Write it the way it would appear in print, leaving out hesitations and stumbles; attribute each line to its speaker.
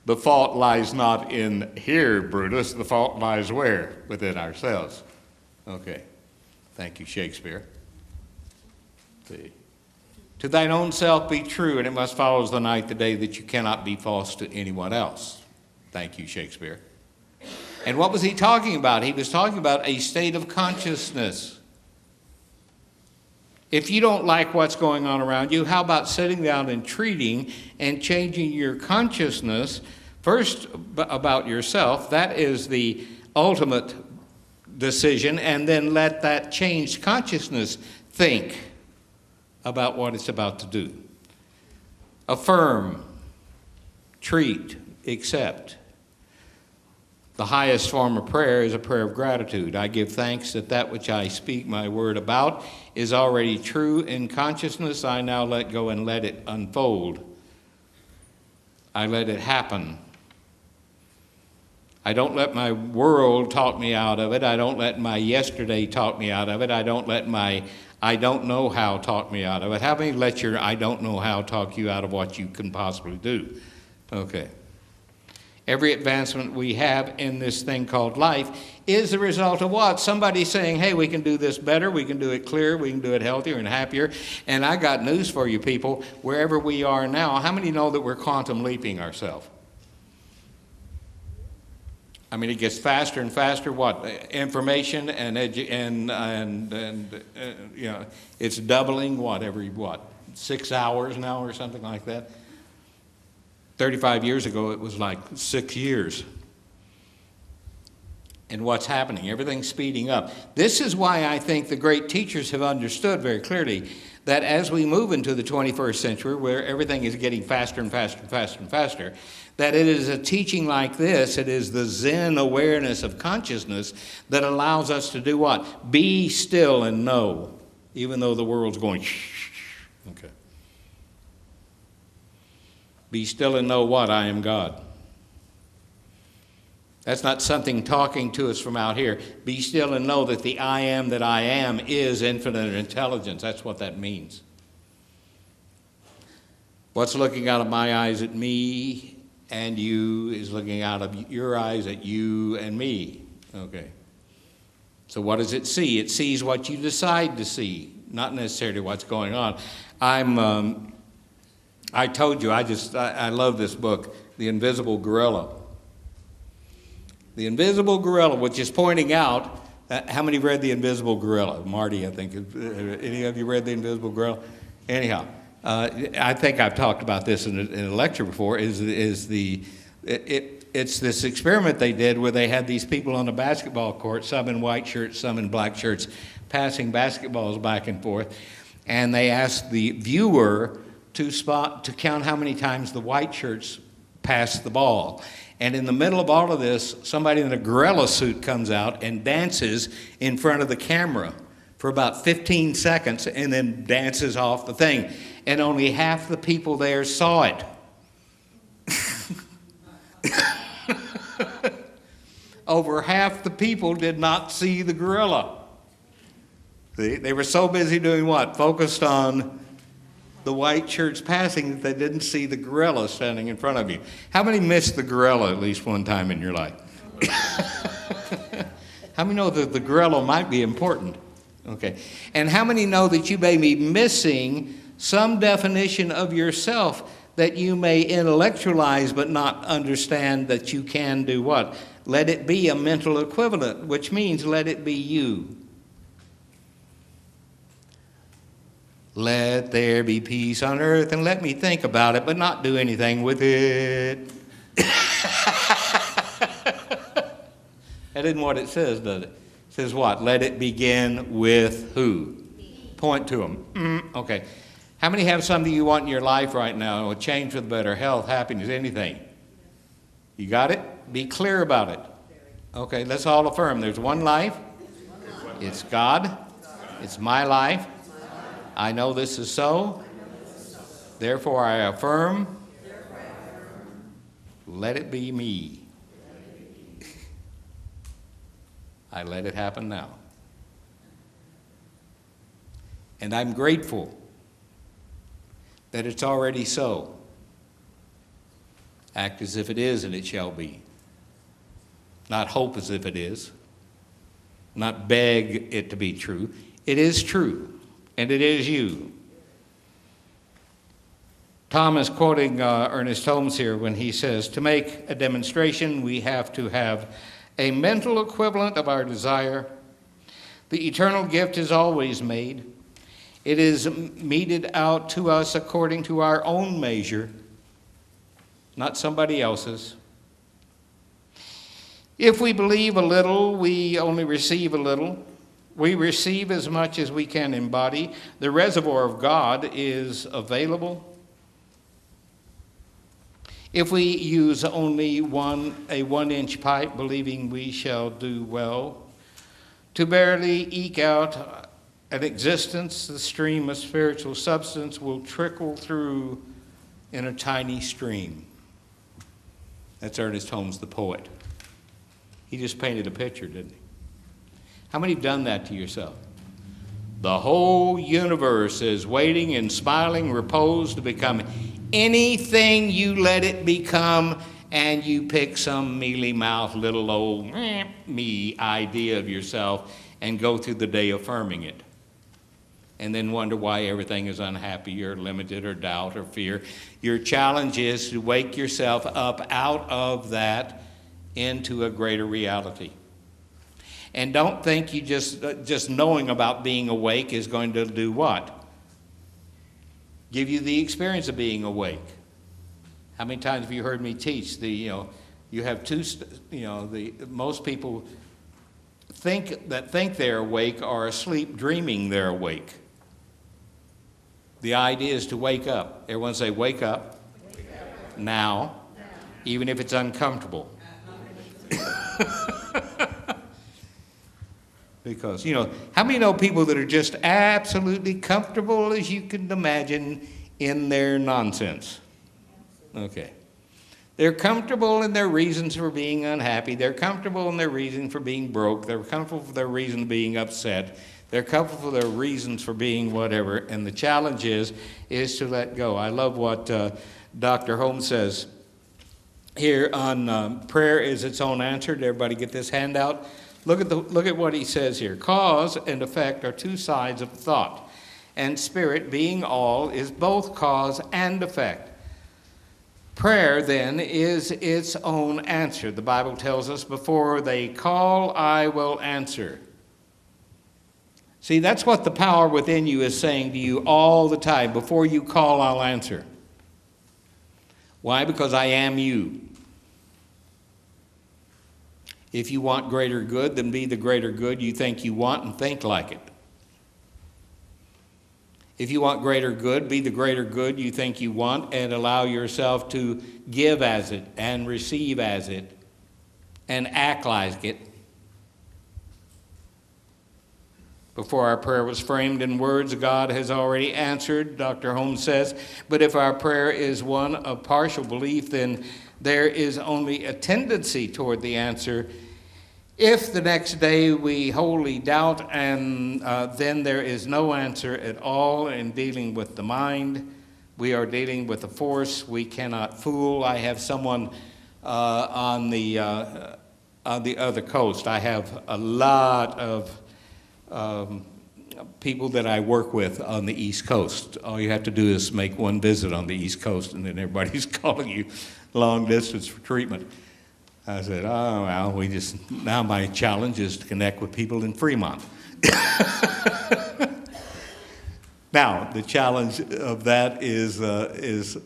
Speaker 1: The fault lies not in here, Brutus. The fault lies where? Within ourselves. Okay. Thank you, Shakespeare. See. To thine own self be true, and it must follow as the night the day that you cannot be false to anyone else. Thank you, Shakespeare. And what was he talking about? He was talking about a state of consciousness. If you don't like what's going on around you, how about sitting down and treating and changing your consciousness first about yourself? That is the ultimate decision, and then let that changed consciousness think about what it's about to do. Affirm, treat, accept. The highest form of prayer is a prayer of gratitude. I give thanks that that which I speak my word about is already true in consciousness. I now let go and let it unfold. I let it happen. I don't let my world talk me out of it. I don't let my yesterday talk me out of it. I don't let my I don't know how talk me out of it. How many let your I don't know how talk you out of what you can possibly do? Okay. Every advancement we have in this thing called life is the result of what? Somebody saying, hey, we can do this better, we can do it clearer, we can do it healthier and happier. And I got news for you people, wherever we are now, how many know that we're quantum leaping ourselves? I mean, it gets faster and faster. What information and you know, it's doubling. What every 6 hours now or something like that. 35 years ago, it was like 6 years. And what's happening? Everything's speeding up. This is why I think the great teachers have understood very clearly that as we move into the 21st century, where everything is getting faster and faster and faster and faster, that it is a teaching like this, it is the Zen awareness of consciousness that allows us to do what? Be still and know, even though the world's going shh. Okay. Be still and know what? I am God. That's not something talking to us from out here. Be still and know that the I am that I am is infinite intelligence. That's what that means. What's looking out of my eyes at me and you is looking out of your eyes at you and me. Okay. So what does it see? It sees what you decide to see, not necessarily what's going on. I told you, I love this book, The Invisible Gorilla. The Invisible Gorilla, which is pointing out, how many read The Invisible Gorilla? Marty, I think. Any of you read The Invisible Gorilla? Anyhow, I think I've talked about this in a lecture before, it's this experiment they did where they had these people on a basketball court, some in white shirts, some in black shirts, passing basketballs back and forth, and they asked the viewer to count how many times the white shirts passed the ball. And in the middle of all of this, somebody in a gorilla suit comes out and dances in front of the camera for about 15 seconds and then dances off the thing. And only half the people there saw it. Over half the people did not see the gorilla. See? They were so busy doing what? Focused on the white shirts passing that they didn't see the gorilla standing in front of you. How many missed the gorilla at least one time in your life? How many know that the gorilla might be important? Okay. And how many know that you may be missing some definition of yourself that you may intellectualize but not understand that you can do what? Let it be a mental equivalent, which means let it be you. Let there be peace on earth, and let me think about it, but not do anything with it. That isn't what it says, does it? It says what? Let it begin with who? Me. Point to them. Okay. How many have something you want in your life right now? A change for the better, health, happiness, anything? You got it? Be clear about it. Okay, let's all affirm. There's one life. It's God. It's my life. I know this is so. Therefore I affirm. Let it be me. I let it happen now. And I'm grateful that it's already so. Act as if it is, and it shall be. Not hope as if it is. Not beg it to be true. It is true, and it is you. Tom is quoting Ernest Holmes here when he says, to make a demonstration, we have to have a mental equivalent of our desire. The eternal gift is always made. It is meted out to us according to our own measure, not somebody else's. If we believe a little, we only receive a little. We receive as much as we can embody. The reservoir of God is available. If we use only a 1-inch pipe, believing we shall do well, to barely eke out an existence, the stream of spiritual substance will trickle through in a tiny stream. That's Ernest Holmes, the poet. He just painted a picture, didn't he? How many have done that to yourself? The whole universe is waiting in smiling repose to become anything you let it become, and you pick some mealy-mouthed little old me idea of yourself and go through the day affirming it. And then wonder why everything is unhappy or limited or doubt or fear. Your challenge is to wake yourself up out of that into a greater reality. And don't think you just knowing about being awake is going to do what? Give you the experience of being awake. How many times have you heard me teach you have two, most people think they're awake are asleep dreaming they're awake. The idea is to wake up. Everyone say, wake up. Wake up. Now, even if it's uncomfortable. Because, how many know people that are just absolutely comfortable as you can imagine in their nonsense? Okay. They're comfortable in their reasons for being unhappy. They're comfortable in their reason for being broke. They're comfortable for their reason for being upset. They're comfortable for their reasons for being whatever. And the challenge is to let go. I love what Dr. Holmes says here on prayer is its own answer. Did everybody get this handout? Look at what he says here. Cause and effect are two sides of thought, and spirit, being all, is both cause and effect. Prayer, then, is its own answer. The Bible tells us, before they call, I will answer. See, that's what the power within you is saying to you all the time. Before you call, I'll answer. Why? Because I am you. If you want greater good, then be the greater good you think you want and think like it. If you want greater good, be the greater good you think you want and allow yourself to give as it and receive as it and act like it. Before our prayer was framed in words, God has already answered, Dr. Holmes says. But if our prayer is one of partial belief, then there is only a tendency toward the answer. If the next day we wholly doubt, and then there is no answer at all in dealing with the mind. We are dealing with a force we cannot fool. I have someone on the other coast. I have a lot of people that I work with on the East Coast. All you have to do is make one visit on the East Coast, and then everybody's calling you long distance for treatment. I said, oh, well, now my challenge is to connect with people in Fremont. Now, the challenge of that is